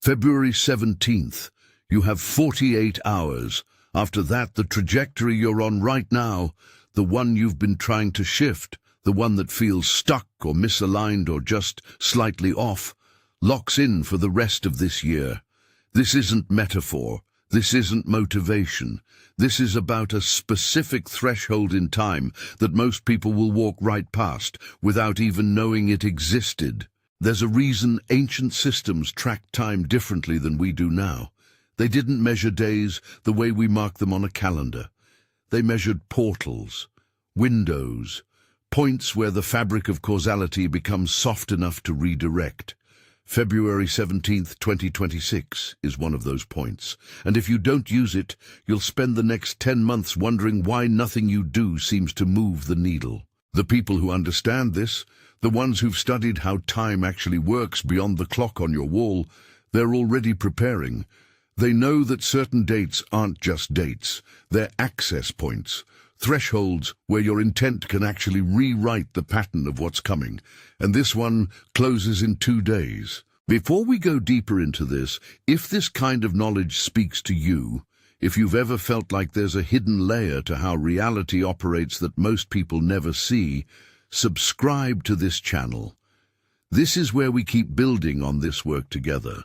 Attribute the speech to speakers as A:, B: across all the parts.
A: February 17th. You have 48 hours. After that, the trajectory you're on right now, the one you've been trying to shift, the one that feels stuck or misaligned or just slightly off, locks in for the rest of this year. This isn't metaphor. This isn't motivation. This is about a specific threshold in time that most people will walk right past without even knowing it existed. There's a reason ancient systems tracked time differently than we do now. They didn't measure days the way we mark them on a calendar. They measured portals, windows, points where the fabric of causality becomes soft enough to redirect. February 17th, 2026 is one of those points, and if you don't use it, you'll spend the next 10 months wondering why nothing you do seems to move the needle. The people who understand this, the ones who've studied how time actually works beyond the clock on your wall, they're already preparing. They know that certain dates aren't just dates, they're access points, thresholds where your intent can actually rewrite the pattern of what's coming, and this one closes in 2 days. Before we go deeper into this, if this kind of knowledge speaks to you, if you've ever felt like there's a hidden layer to how reality operates that most people never see, subscribe to this channel. This is where we keep building on this work together.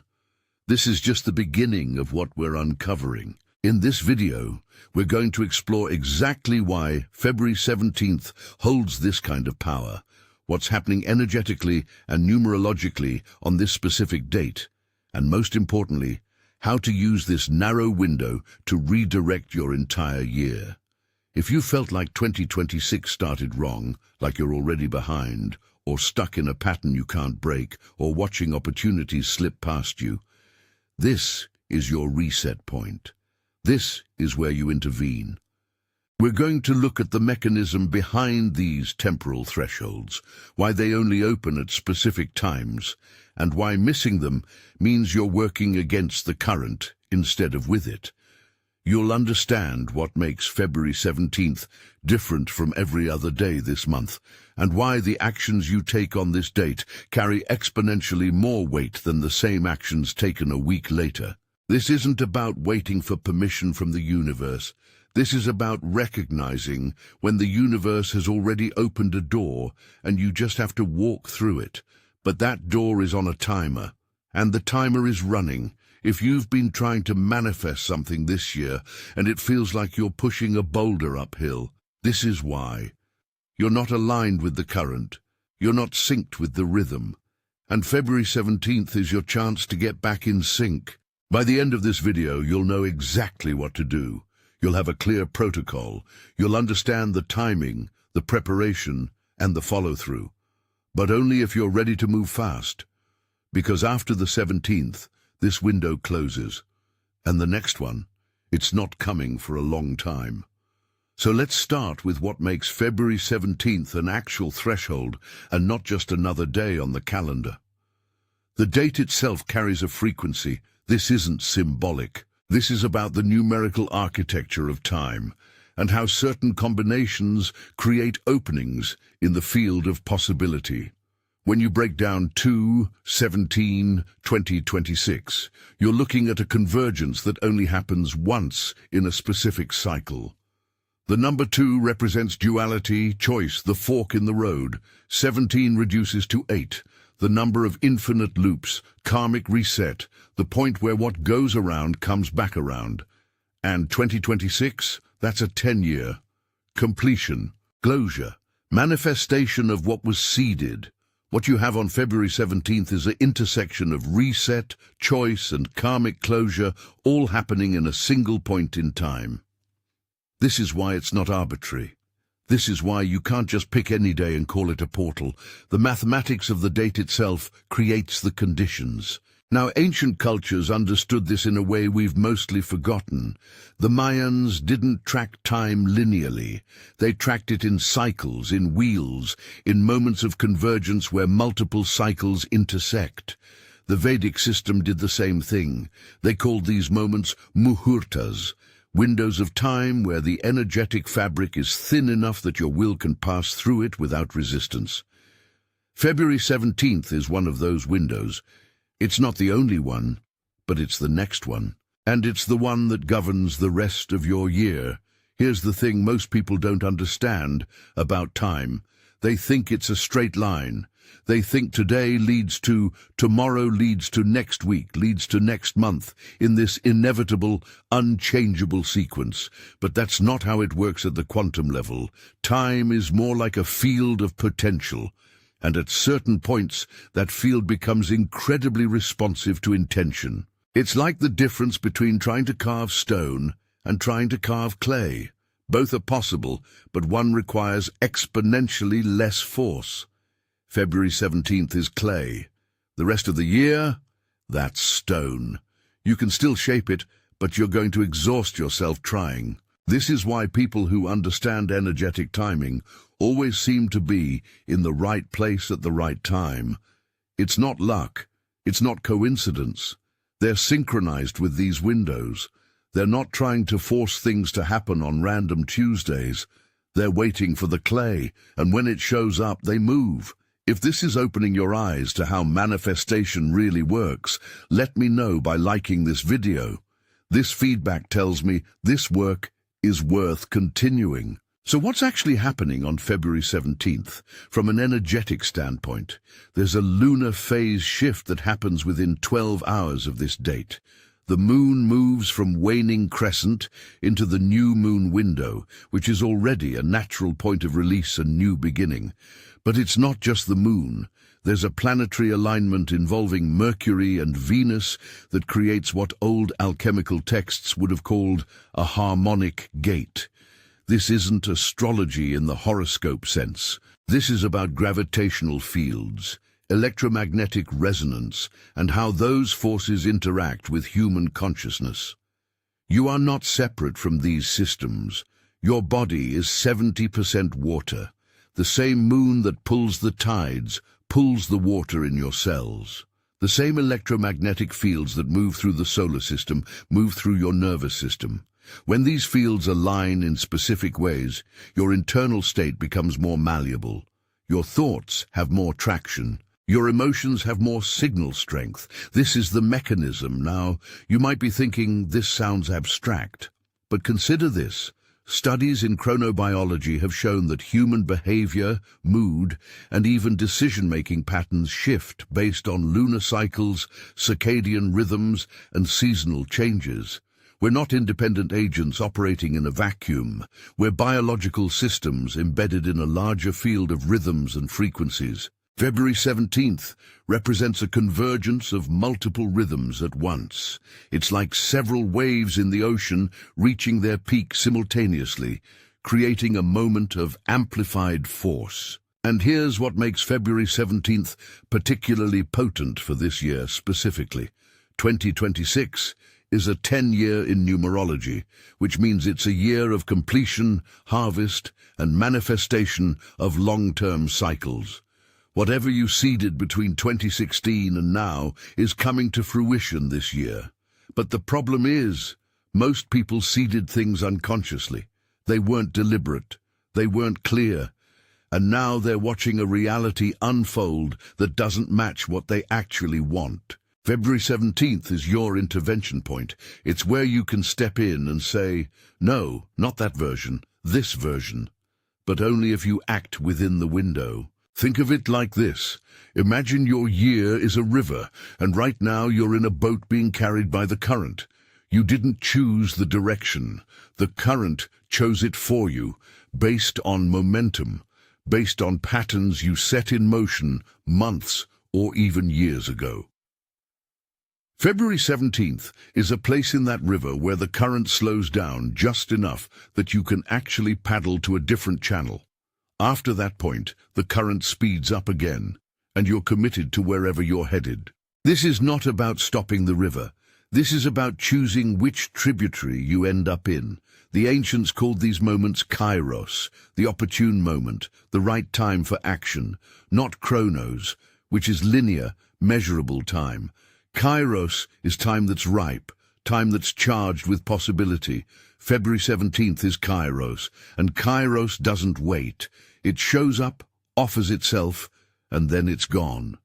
A: This is just the beginning of what we're uncovering. In this video, we're going to explore exactly why February 17th holds this kind of power, what's happening energetically and numerologically on this specific date, and most importantly, how to use this narrow window to redirect your entire year. If you felt like 2026 started wrong, like you're already behind, or stuck in a pattern you can't break, or watching opportunities slip past you, this is your reset point. This is where you intervene. We're going to look at the mechanism behind these temporal thresholds, why they only open at specific times, and why missing them means you're working against the current instead of with it. You'll understand what makes February 17th different from every other day this month, and why the actions you take on this date carry exponentially more weight than the same actions taken a week later. This isn't about waiting for permission from the universe. This is about recognizing when the universe has already opened a door and you just have to walk through it. But that door is on a timer, and the timer is running. If you've been trying to manifest something this year and it feels like you're pushing a boulder uphill, this is why. You're not aligned with the current. You're not synced with the rhythm. And February 17th is your chance to get back in sync. By the end of this video, you'll know exactly what to do. You'll have a clear protocol. You'll understand the timing, the preparation, and the follow-through. But only if you're ready to move fast. Because after the 17th, this window closes. And the next one, it's not coming for a long time. So let's start with what makes February 17th an actual threshold and not just another day on the calendar. The date itself carries a frequency. This isn't symbolic. This is about the numerical architecture of time and how certain combinations create openings in the field of possibility. When you break down 2/17/2026, you're looking at a convergence that only happens once in a specific cycle. The number 2 represents duality, choice, the fork in the road. 17 reduces to 8. The number of infinite loops, karmic reset, the point where what goes around comes back around. And 2026, that's a 10-year. Completion, closure, manifestation of what was seeded. What you have on February 17th is an intersection of reset, choice, and karmic closure, all happening in a single point in time. This is why it's not arbitrary. This is why you can't just pick any day and call it a portal. The mathematics of the date itself creates the conditions. Now, ancient cultures understood this in a way we've mostly forgotten. The Mayans didn't track time linearly. They tracked it in cycles, in wheels, in moments of convergence where multiple cycles intersect. The Vedic system did the same thing. They called these moments muhurtas, windows of time where the energetic fabric is thin enough that your will can pass through it without resistance. February 17th is one of those windows. It's not the only one, but it's the next one. And it's the one that governs the rest of your year. Here's the thing most people don't understand about time. They think it's a straight line. They think today leads to tomorrow, leads to next week, leads to next month, in this inevitable, unchangeable sequence. But that's not how it works at the quantum level. Time is more like a field of potential. And at certain points, that field becomes incredibly responsive to intention. It's like the difference between trying to carve stone and trying to carve clay. Both are possible, but one requires exponentially less force. February 17th is clay. The rest of the year, that's stone. You can still shape it, but you're going to exhaust yourself trying. This is why people who understand energetic timing always seem to be in the right place at the right time. It's not luck. It's not coincidence. They're synchronized with these windows. They're not trying to force things to happen on random Tuesdays. They're waiting for the clay, and when it shows up, they move. If this is opening your eyes to how manifestation really works, let me know by liking this video. This feedback tells me this work is worth continuing. So what's actually happening on February 17th? From an energetic standpoint, there's a lunar phase shift that happens within 12 hours of this date. The moon moves from waning crescent into the new moon window, which is already a natural point of release and new beginning. But it's not just the moon. There's a planetary alignment involving Mercury and Venus that creates what old alchemical texts would have called a harmonic gate. This isn't astrology in the horoscope sense. This is about gravitational fields, electromagnetic resonance, and how those forces interact with human consciousness. You are not separate from these systems. Your body is 70% water. The same moon that pulls the tides pulls the water in your cells. The same electromagnetic fields that move through the solar system move through your nervous system. When these fields align in specific ways, your internal state becomes more malleable. Your thoughts have more traction. Your emotions have more signal strength. This is the mechanism. Now, you might be thinking this sounds abstract, but consider this. Studies in chronobiology have shown that human behavior, mood, and even decision-making patterns shift based on lunar cycles, circadian rhythms, and seasonal changes. We're not independent agents operating in a vacuum. We're biological systems embedded in a larger field of rhythms and frequencies. February 17th represents a convergence of multiple rhythms at once. It's like several waves in the ocean reaching their peak simultaneously, creating a moment of amplified force. And here's what makes February 17th particularly potent for this year specifically. 2026 is a 10-year in numerology, which means it's a year of completion, harvest, and manifestation of long-term cycles. Whatever you seeded between 2016 and now is coming to fruition this year. But the problem is, most people seeded things unconsciously. They weren't deliberate. They weren't clear. And now they're watching a reality unfold that doesn't match what they actually want. February 17th is your intervention point. It's where you can step in and say, no, not that version, this version. But only if you act within the window. Think of it like this. Imagine your year is a river, and right now you're in a boat being carried by the current. You didn't choose the direction. The current chose it for you, based on momentum, based on patterns you set in motion months or even years ago. February 17th is a place in that river where the current slows down just enough that you can actually paddle to a different channel. After that point, the current speeds up again, and you're committed to wherever you're headed. This is not about stopping the river. This is about choosing which tributary you end up in. The ancients called these moments kairos, the opportune moment, the right time for action, not chronos, which is linear, measurable time. Kairos is time that's ripe, time that's charged with possibility. February 17th is Kairos, and Kairos doesn't wait. It shows up, offers itself, and then it's gone.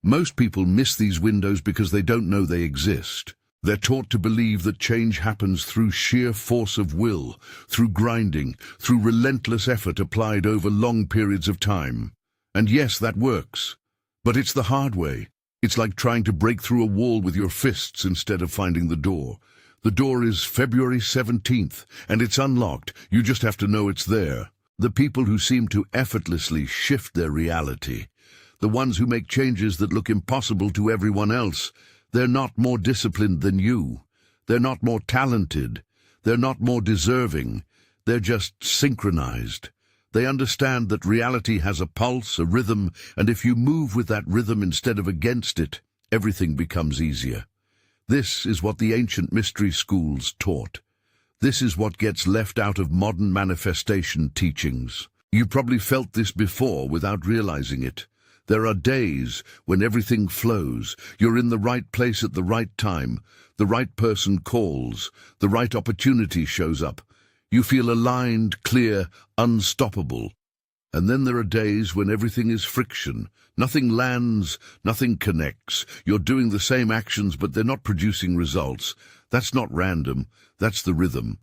A: Most people miss these windows because they don't know they exist. They're taught to believe that change happens through sheer force of will, through grinding, through relentless effort applied over long periods of time. And yes, that works. But it's the hard way. It's like trying to break through a wall with your fists instead of finding the door. The door is February 17th, and it's unlocked. You just have to know it's there. The people who seem to effortlessly shift their reality, the ones who make changes that look impossible to everyone else, they're not more disciplined than you. They're not more talented. They're not more deserving. They're just synchronized. They understand that reality has a pulse, a rhythm, and if you move with that rhythm instead of against it, everything becomes easier. This is what the ancient mystery schools taught. This is what gets left out of modern manifestation teachings. You've probably felt this before without realizing it. There are days when everything flows. You're in the right place at the right time. The right person calls. The right opportunity shows up. You feel aligned, clear, unstoppable. And then there are days when everything is friction. Nothing lands, nothing connects. You're doing the same actions, but they're not producing results. That's not random. That's the rhythm.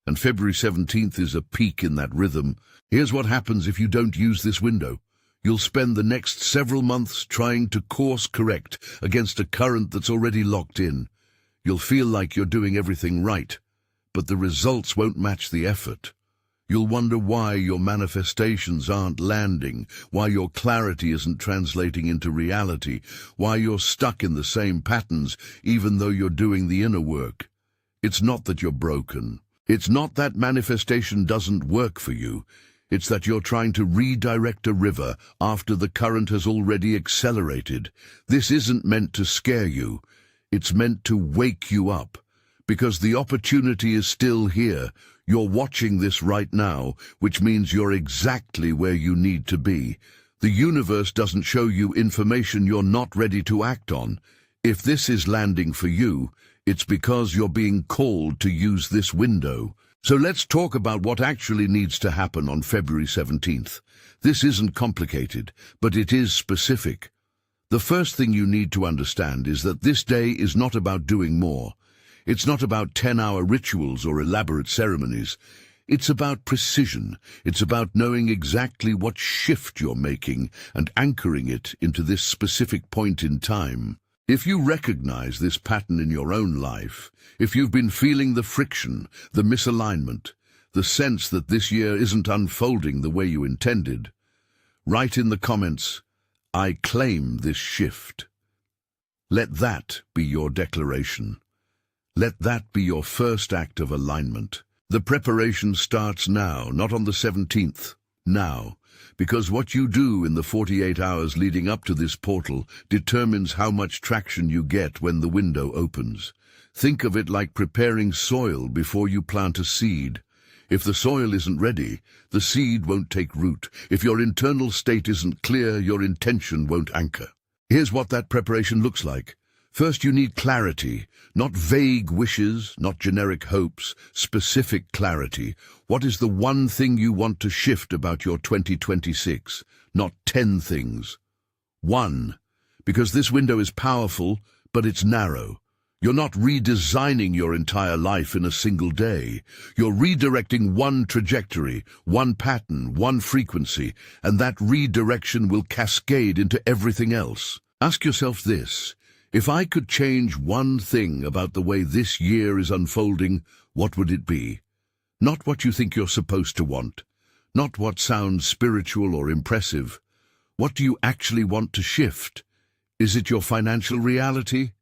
A: And February 17th is a peak in that rhythm. Here's what happens if you don't use this window. You'll spend the next several months trying to course correct against a current that's already locked in. You'll feel like you're doing everything right, but the results won't match the effort. You'll wonder why your manifestations aren't landing, why your clarity isn't translating into reality, why you're stuck in the same patterns even though you're doing the inner work. It's not that you're broken. It's not that manifestation doesn't work for you. It's that you're trying to redirect a river after the current has already accelerated. This isn't meant to scare you. It's meant to wake you up. Because the opportunity is still here. You're watching this right now, which means you're exactly where you need to be. The universe doesn't show you information you're not ready to act on. If this is landing for you, it's because you're being called to use this window. So let's talk about what actually needs to happen on February 17th. This isn't complicated, but it is specific. The first thing you need to understand is that this day is not about doing more. It's not about 10-hour rituals or elaborate ceremonies. It's about precision. It's about knowing exactly what shift you're making and anchoring it into this specific point in time. If you recognize this pattern in your own life, if you've been feeling the friction, the misalignment, the sense that this year isn't unfolding the way you intended, write in the comments, "I claim this shift." Let that be your declaration. Let that be your first act of alignment. The preparation starts now, not on the 17th, now. Because what you do in the 48 hours leading up to this portal determines how much traction you get when the window opens. Think of it like preparing soil before you plant a seed. If the soil isn't ready, the seed won't take root. If your internal state isn't clear, your intention won't anchor. Here's what that preparation looks like. First, you need clarity, not vague wishes, not generic hopes, specific clarity. What is the one thing you want to shift about your 2026? Not 10 things. 1. Because this window is powerful, but it's narrow. You're not redesigning your entire life in a single day. You're redirecting one trajectory, one pattern, one frequency, and that redirection will cascade into everything else. Ask yourself this. If I could change one thing about the way this year is unfolding, what would it be? Not what you think you're supposed to want. Not what sounds spiritual or impressive. What do you actually want to shift? Is it your financial reality?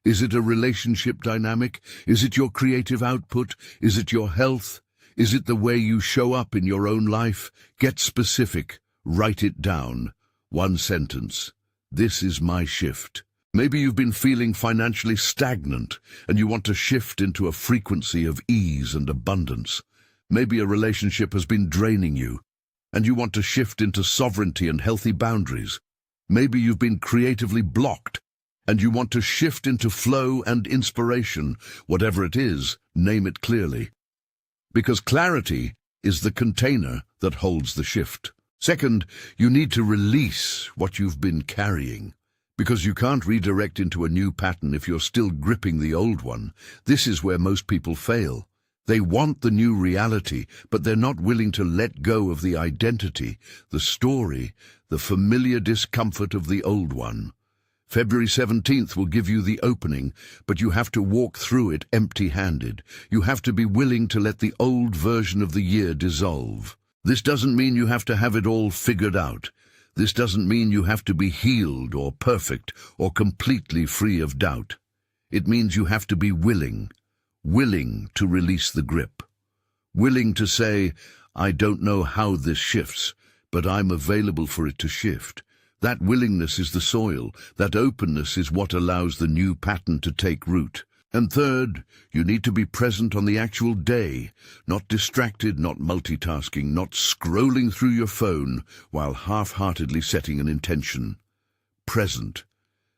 A: Is it a relationship dynamic? Is it your creative output? Is it your health? Is it the way you show up in your own life? Get specific. Write it down. One sentence. This is my shift. Maybe you've been feeling financially stagnant and you want to shift into a frequency of ease and abundance. Maybe a relationship has been draining you and you want to shift into sovereignty and healthy boundaries. Maybe you've been creatively blocked and you want to shift into flow and inspiration. Whatever it is, name it clearly. Because clarity is the container that holds the shift. Second, you need to release what you've been carrying. Because you can't redirect into a new pattern if you're still gripping the old one. This is where most people fail. They want the new reality, but they're not willing to let go of the identity, the story, the familiar discomfort of the old one. February 17th will give you the opening, but you have to walk through it empty-handed. You have to be willing to let the old version of the year dissolve. This doesn't mean you have to have it all figured out. This doesn't mean you have to be healed or perfect or completely free of doubt. It means you have to be willing to release the grip. Willing to say, I don't know how this shifts, but I'm available for it to shift. That willingness is the soil. That openness is what allows the new pattern to take root. And third, you need to be present on the actual day, not distracted, not multitasking, not scrolling through your phone while half-heartedly setting an intention. Present.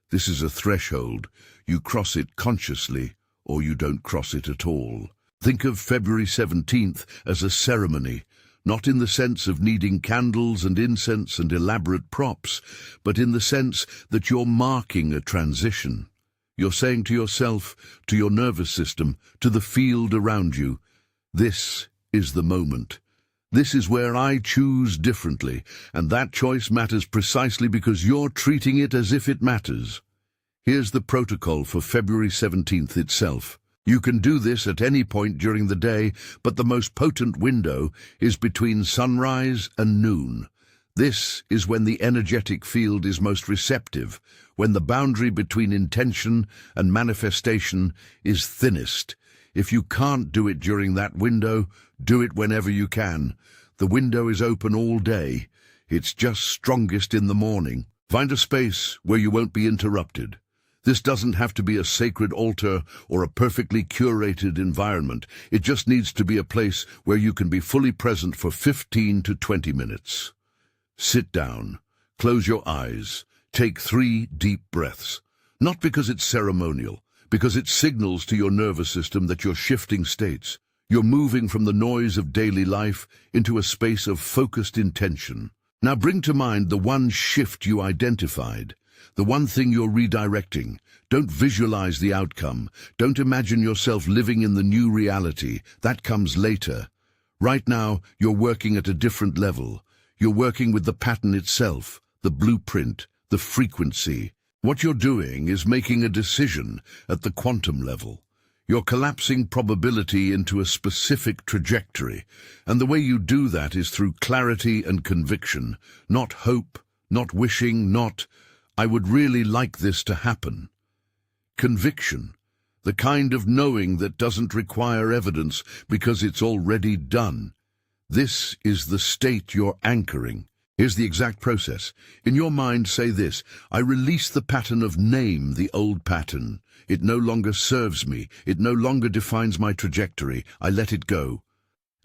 A: This is a threshold. You cross it consciously, or you don't cross it at all. Think of February 17th as a ceremony, not in the sense of needing candles and incense and elaborate props, but in the sense that you're marking a transition. You're saying to yourself, to your nervous system, to the field around you, this is the moment. This is where I choose differently, and that choice matters precisely because you're treating it as if it matters. Here's the protocol for February 17th itself. You can do this at any point during the day, but the most potent window is between sunrise and noon. This is when the energetic field is most receptive, when the boundary between intention and manifestation is thinnest. If you can't do it during that window, do it whenever you can. The window is open all day. It's just strongest in the morning. Find a space where you won't be interrupted. This doesn't have to be a sacred altar or a perfectly curated environment. It just needs to be a place where you can be fully present for 15 to 20 minutes. Sit down, close your eyes, take 3 deep breaths. Not because it's ceremonial, because it signals to your nervous system that you're shifting states. You're moving from the noise of daily life into a space of focused intention. Now bring to mind the one shift you identified, the one thing you're redirecting. Don't visualize the outcome. Don't imagine yourself living in the new reality. That comes later. Right now, you're working at a different level. You're working with the pattern itself, the blueprint, the frequency. What you're doing is making a decision at the quantum level. You're collapsing probability into a specific trajectory, and the way you do that is through clarity and conviction, not hope, not wishing, not, I would really like this to happen. Conviction, the kind of knowing that doesn't require evidence because it's already done. This is the state you're anchoring. Here's the exact process. In your mind, say this: I release the pattern of name, the old pattern. It no longer serves me. It no longer defines my trajectory. I let it go.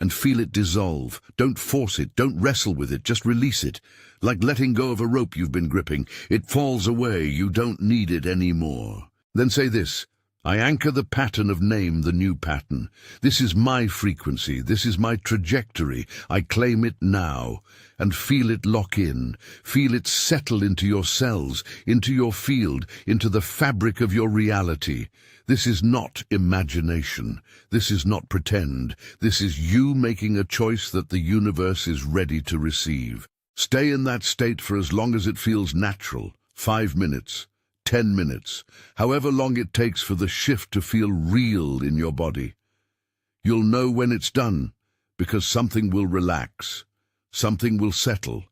A: And feel it dissolve. Don't force it. Don't wrestle with it. Just release it. Like letting go of a rope you've been gripping. It falls away. You don't need it anymore. Then say this: I anchor the pattern of name, the new pattern. This is my frequency. This is my trajectory. I claim it now. And feel it lock in. Feel it settle into your cells, into your field, into the fabric of your reality. This is not imagination. This is not pretend. This is you making a choice that the universe is ready to receive. Stay in that state for as long as it feels natural. 5 minutes. 10 minutes, however long it takes for the shift to feel real in your body. You'll know when it's done, because something will relax, something will settle.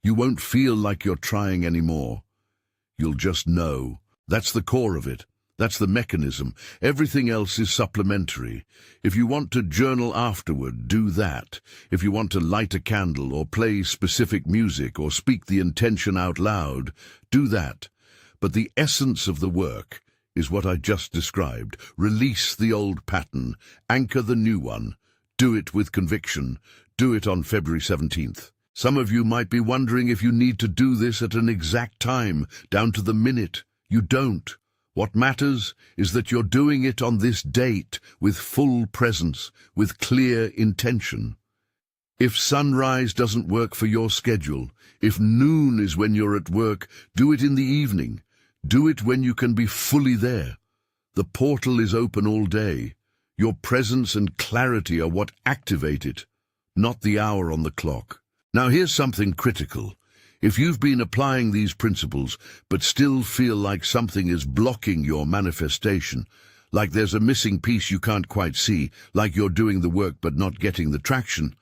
A: You won't feel like you're trying anymore. You'll just know. That's the core of it. That's the mechanism. Everything else is supplementary. If you want to journal afterward, do that. If you want to light a candle or play specific music or speak the intention out loud, do that. But the essence of the work is what I just described. Release the old pattern, anchor the new one. Do it with conviction. Do it on February 17th. Some of you might be wondering if you need to do this at an exact time, down to the minute. You don't. What matters is that you're doing it on this date, with full presence, with clear intention. If sunrise doesn't work for your schedule, if noon is when you're at work, do it in the evening. Do it when you can be fully there. The portal is open all day. Your presence and clarity are what activate it, not the hour on the clock. Now here's something critical. If you've been applying these principles but still feel like something is blocking your manifestation, like there's a missing piece you can't quite see, like you're doing the work but not getting the traction,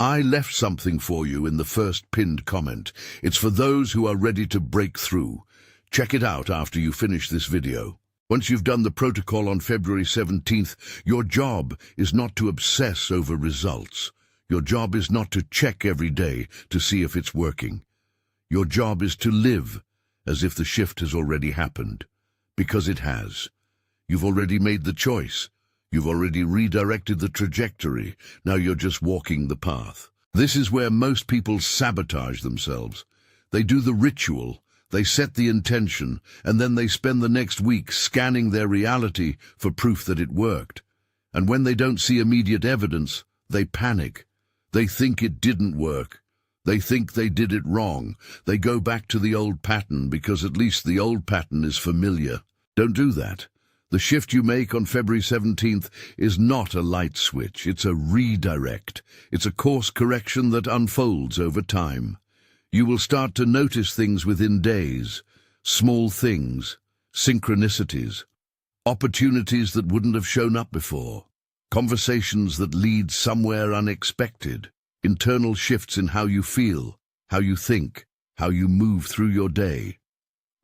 A: I left something for you in the first pinned comment. It's for those who are ready to break through. Check it out after you finish this video. Once you've done the protocol on February 17th, your job is not to obsess over results. Your job is not to check every day to see if it's working. Your job is to live as if the shift has already happened, because it has. You've already made the choice. You've already redirected the trajectory. Now you're just walking the path. This is where most people sabotage themselves. They do the ritual, they set the intention, and then they spend the next week scanning their reality for proof that it worked. And when they don't see immediate evidence, they panic. They think it didn't work. They think they did it wrong. They go back to the old pattern because at least the old pattern is familiar. Don't do that. The shift you make on February 17th is not a light switch, it's a redirect. It's a course correction that unfolds over time. You will start to notice things within days, small things, synchronicities, opportunities that wouldn't have shown up before, conversations that lead somewhere unexpected, internal shifts in how you feel, how you think, how you move through your day.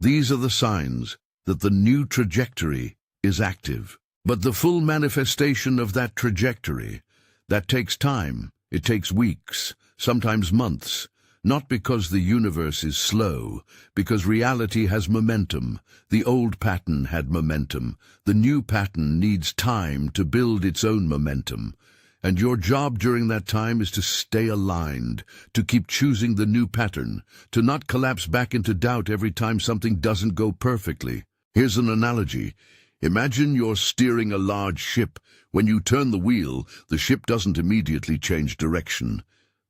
A: These are the signs that the new trajectory is active. But the full manifestation of that trajectory, that takes time. It takes weeks, sometimes months, not because the universe is slow, because reality has momentum. The old pattern had momentum. The new pattern needs time to build its own momentum. And your job during that time is to stay aligned, to keep choosing the new pattern, to not collapse back into doubt every time something doesn't go perfectly. Here's an analogy. Imagine you're steering a large ship. When you turn the wheel, the ship doesn't immediately change direction.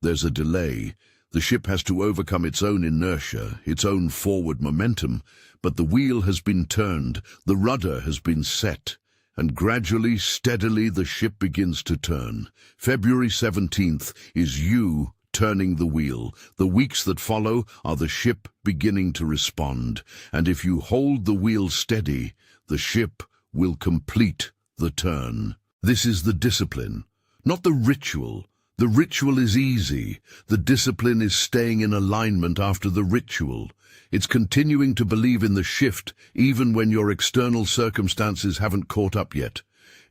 A: There's a delay. The ship has to overcome its own inertia, its own forward momentum, but the wheel has been turned, the rudder has been set, and gradually, steadily, the ship begins to turn. February 17th is you turning the wheel. The weeks that follow are the ship beginning to respond, and if you hold the wheel steady, the ship will complete the turn. This is the discipline, not the ritual. The ritual is easy. The discipline is staying in alignment after the ritual. It's continuing to believe in the shift even when your external circumstances haven't caught up yet.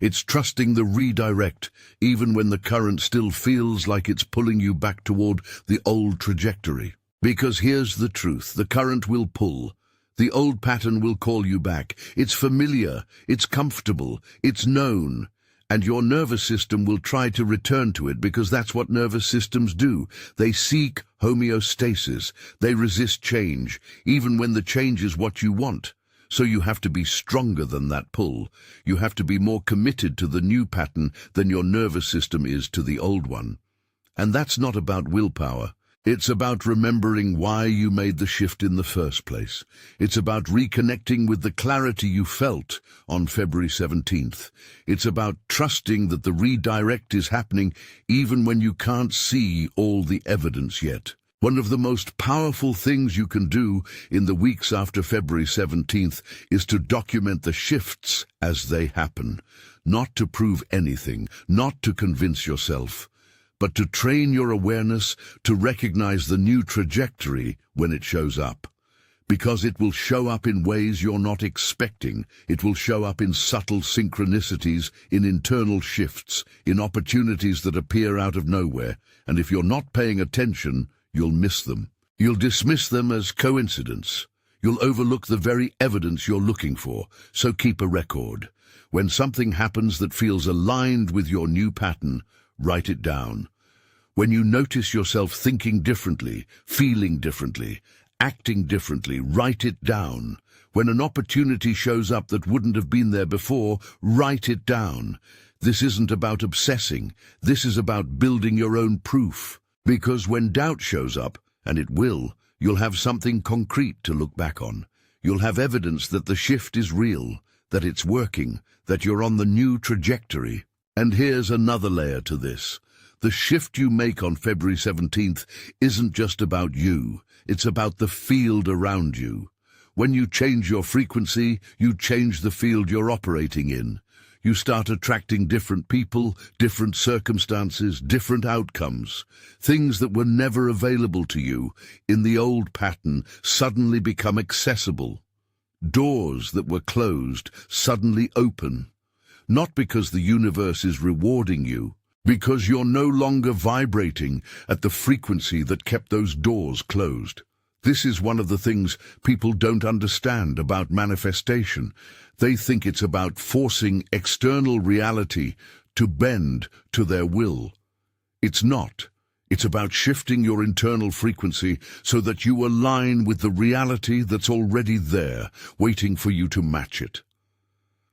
A: It's trusting the redirect even when the current still feels like it's pulling you back toward the old trajectory. Because here's the truth, the current will pull. The old pattern will call you back. It's familiar, it's comfortable, it's known. And your nervous system will try to return to it because that's what nervous systems do. They seek homeostasis. They resist change, even when the change is what you want. So you have to be stronger than that pull. You have to be more committed to the new pattern than your nervous system is to the old one. And that's not about willpower. It's about remembering why you made the shift in the first place. It's about reconnecting with the clarity you felt on February 17th. It's about trusting that the redirect is happening even when you can't see all the evidence yet. One of the most powerful things you can do in the weeks after February 17th is to document the shifts as they happen. Not to prove anything, not to convince yourself, but to train your awareness to recognize the new trajectory when it shows up. Because it will show up in ways you're not expecting. It will show up in subtle synchronicities, in internal shifts, in opportunities that appear out of nowhere. And if you're not paying attention, you'll miss them. You'll dismiss them as coincidence. You'll overlook the very evidence you're looking for. So keep a record. When something happens that feels aligned with your new pattern, write it down. When you notice yourself thinking differently, feeling differently, acting differently, write it down. When an opportunity shows up that wouldn't have been there before, write it down. This isn't about obsessing. This is about building your own proof. Because when doubt shows up, and it will, you'll have something concrete to look back on. You'll have evidence that the shift is real, that it's working, that you're on the new trajectory. And here's another layer to this. The shift you make on February 17th isn't just about you, it's about the field around you. When you change your frequency, you change the field you're operating in. You start attracting different people, different circumstances, different outcomes. Things that were never available to you in the old pattern suddenly become accessible. Doors that were closed suddenly open. Not because the universe is rewarding you, because you're no longer vibrating at the frequency that kept those doors closed. This is one of the things people don't understand about manifestation. They think it's about forcing external reality to bend to their will. It's not. It's about shifting your internal frequency so that you align with the reality that's already there, waiting for you to match it.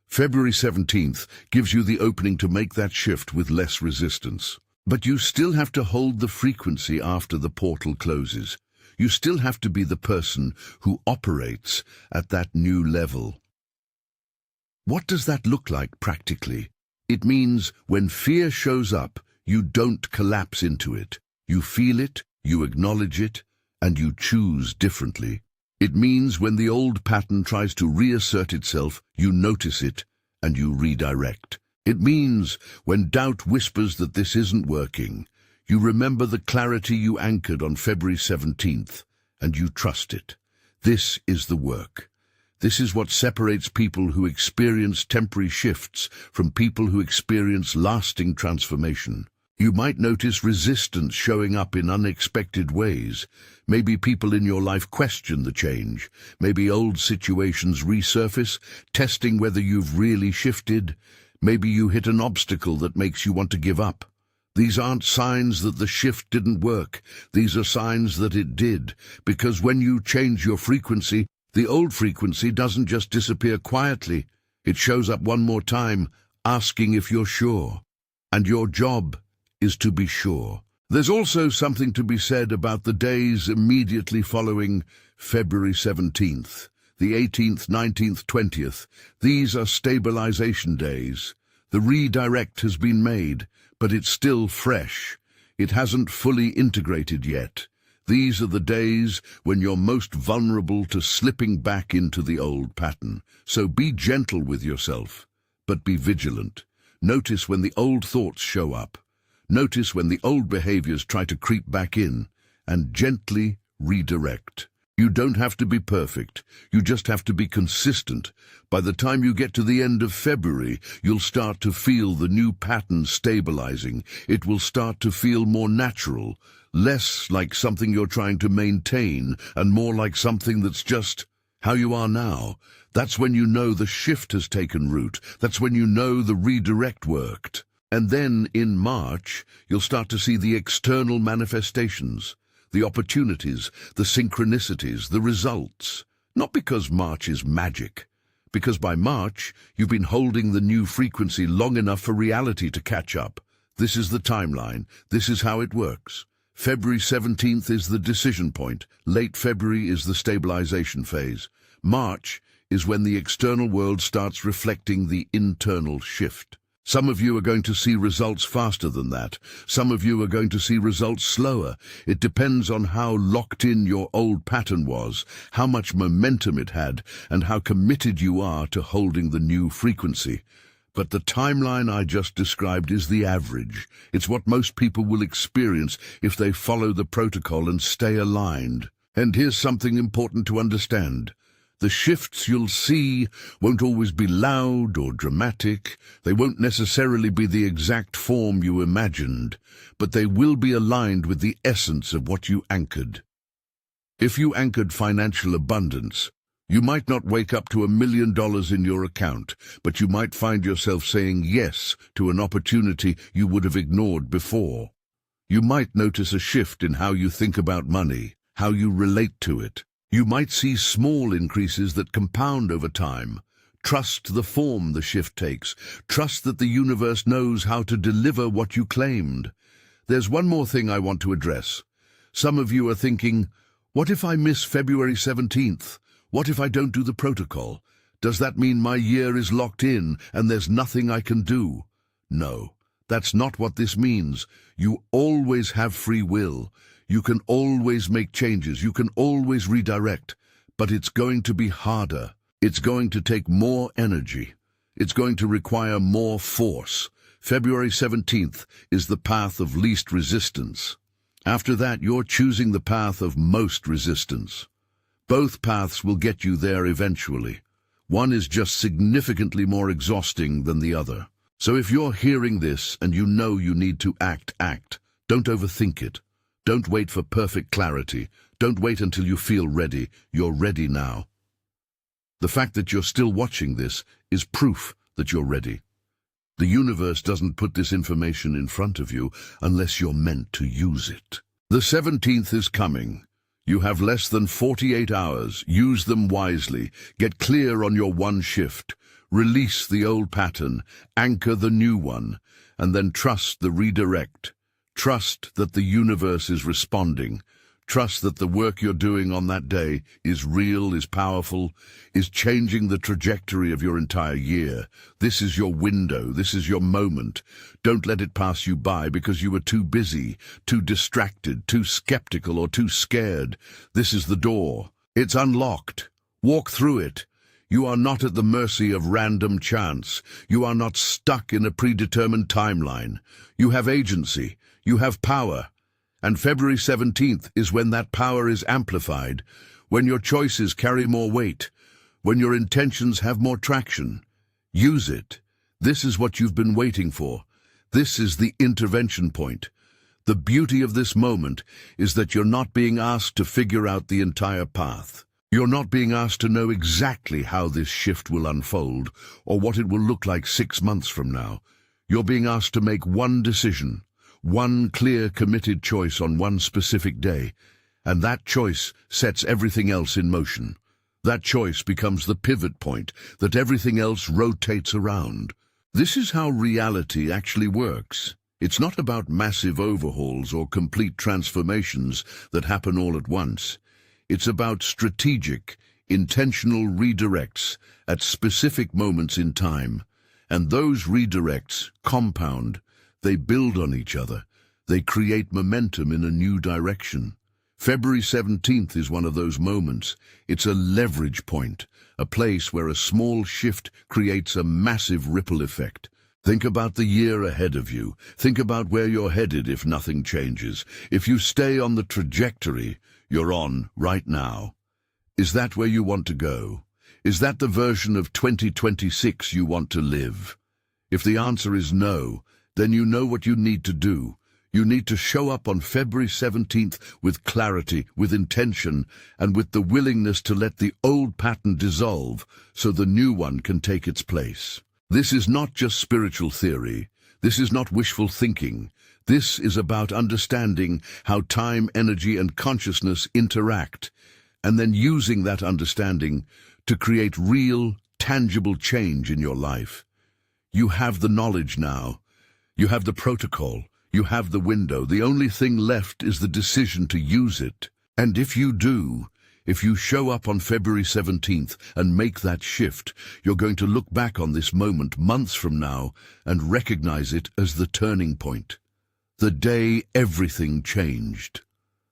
A: February 17th gives you the opening to make that shift with less resistance. But you still have to hold the frequency after the portal closes. You still have to be the person who operates at that new level. What does that look like practically? It means when fear shows up, you don't collapse into it. You feel it, you acknowledge it, and you choose differently. It means when the old pattern tries to reassert itself, you notice it and you redirect. It means when doubt whispers that this isn't working, you remember the clarity you anchored on February 17th, and you trust it. This is the work. This is what separates people who experience temporary shifts from people who experience lasting transformation. You might notice resistance showing up in unexpected ways. Maybe people in your life question the change. Maybe old situations resurface, testing whether you've really shifted. Maybe you hit an obstacle that makes you want to give up. These aren't signs that the shift didn't work. These are signs that it did. Because when you change your frequency, the old frequency doesn't just disappear quietly. It shows up one more time, asking if you're sure. And your job is to be sure. There's also something to be said about the days immediately following February 17th. The 18th, 19th, 20th. These are stabilization days. The redirect has been made, but it's still fresh. It hasn't fully integrated yet. These are the days when you're most vulnerable to slipping back into the old pattern. So be gentle with yourself, but be vigilant. Notice when the old thoughts show up. Notice when the old behaviors try to creep back in, and gently redirect. You don't have to be perfect. You just have to be consistent. By the time you get to the end of February, you'll start to feel the new pattern stabilizing. It will start to feel more natural, less like something you're trying to maintain, and more like something that's just how you are now. That's when you know the shift has taken root. That's when you know the redirect worked. And then, in March, you'll start to see the external manifestations. The opportunities, the synchronicities, the results. Not because March is magic, because by March, you've been holding the new frequency long enough for reality to catch up. This is the timeline. This is how it works. February 17th is the decision point. Late February is the stabilization phase. March is when the external world starts reflecting the internal shift. Some of you are going to see results faster than that. Some of you are going to see results slower. It depends on how locked in your old pattern was, how much momentum it had, and how committed you are to holding the new frequency. But the timeline I just described is the average. It's what most people will experience if they follow the protocol and stay aligned. And here's something important to understand. The shifts you'll see won't always be loud or dramatic. They won't necessarily be the exact form you imagined, but they will be aligned with the essence of what you anchored. If you anchored financial abundance, you might not wake up to $1 million in your account, but you might find yourself saying yes to an opportunity you would have ignored before. You might notice a shift in how you think about money, how you relate to it. You might see small increases that compound over time, Trust the form the shift takes. Trust that the universe knows how to deliver what you claimed. There's one more thing I want to address. Some of you are thinking, what if I miss February 17th? What if I don't do the protocol? Does that mean my year is locked in and there's nothing I can do? No, that's not what this means. You always have free will. You can always make changes. You can always redirect. But it's going to be harder. It's going to take more energy. It's going to require more force. February 17th is the path of least resistance. After that, you're choosing the path of most resistance. Both paths will get you there eventually. One is just significantly more exhausting than the other. So if you're hearing this and you know you need to act. Don't overthink it. Don't wait for perfect clarity. Don't wait until you feel ready. You're ready now. The fact that you're still watching this is proof that you're ready. The universe doesn't put this information in front of you unless you're meant to use it. The 17th is coming. You have less than 48 hours. Use them wisely. Get clear on your one shift. Release the old pattern. Anchor the new one. And then trust the redirect. Trust that the universe is responding. Trust that the work you're doing on that day is real, is powerful, is changing the trajectory of your entire year. This is your window. This is your moment. Don't let it pass you by because you were too busy, too distracted, too skeptical, or too scared. This is the door. It's unlocked. Walk through it. You are not at the mercy of random chance. You are not stuck in a predetermined timeline. You have agency. You have power. And February 17th is when that power is amplified, when your choices carry more weight, when your intentions have more traction. Use it. This is what you've been waiting for. This is the intervention point. The beauty of this moment is that you're not being asked to figure out the entire path. You're not being asked to know exactly how this shift will unfold or what it will look like 6 months from now. You're being asked to make one decision. One clear, committed choice on one specific day, and that choice sets everything else in motion. That choice becomes the pivot point that everything else rotates around. This is how reality actually works. It's not about massive overhauls or complete transformations that happen all at once. It's about strategic, intentional redirects at specific moments in time. And those redirects compound. They build on each other. They create momentum in a new direction. February 17th is one of those moments. It's a leverage point, a place where a small shift creates a massive ripple effect. Think about the year ahead of you. Think about where you're headed if nothing changes. If you stay on the trajectory you're on right now. Is that where you want to go? Is that the version of 2026 you want to live? If the answer is no, then you know what you need to do. You need to show up on February 17th with clarity, with intention, and with the willingness to let the old pattern dissolve so the new one can take its place. This is not just spiritual theory. This is not wishful thinking. This is about understanding how time, energy, and consciousness interact, and then using that understanding to create real, tangible change in your life. You have the knowledge now. You have the protocol. You have the window. The only thing left is the decision to use it. And if you do, if you show up on February 17th and make that shift, you're going to look back on this moment months from now and recognize it as the turning point. The day everything changed.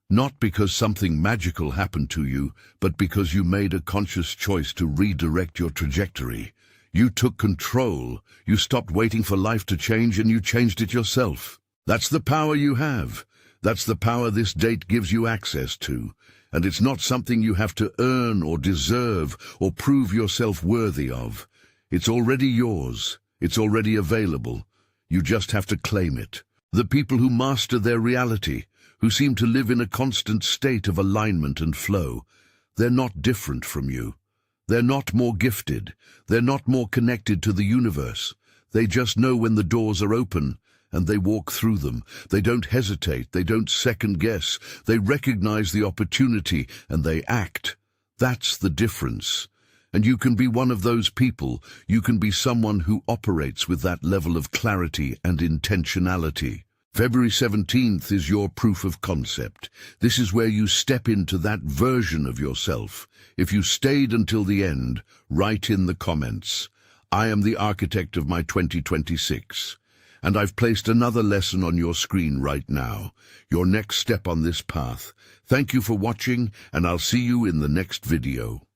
A: Not because something magical happened to you, but because you made a conscious choice to redirect your trajectory. You took control. You stopped waiting for life to change and you changed it yourself. That's the power you have. That's the power this date gives you access to. And it's not something you have to earn or deserve or prove yourself worthy of. It's already yours. It's already available. You just have to claim it. The people who master their reality, who seem to live in a constant state of alignment and flow, they're not different from you. They're not more gifted. They're not more connected to the universe. They just know when the doors are open, and they walk through them. They don't hesitate. They don't second guess. They recognize the opportunity, and they act. That's the difference. And you can be one of those people. You can be someone who operates with that level of clarity and intentionality. February 17th is your proof of concept. This is where you step into that version of yourself. If you stayed until the end, write in the comments, "I am the architect of my 2026. And I've placed another lesson on your screen right now, your next step on this path. Thank you for watching, and I'll see you in the next video.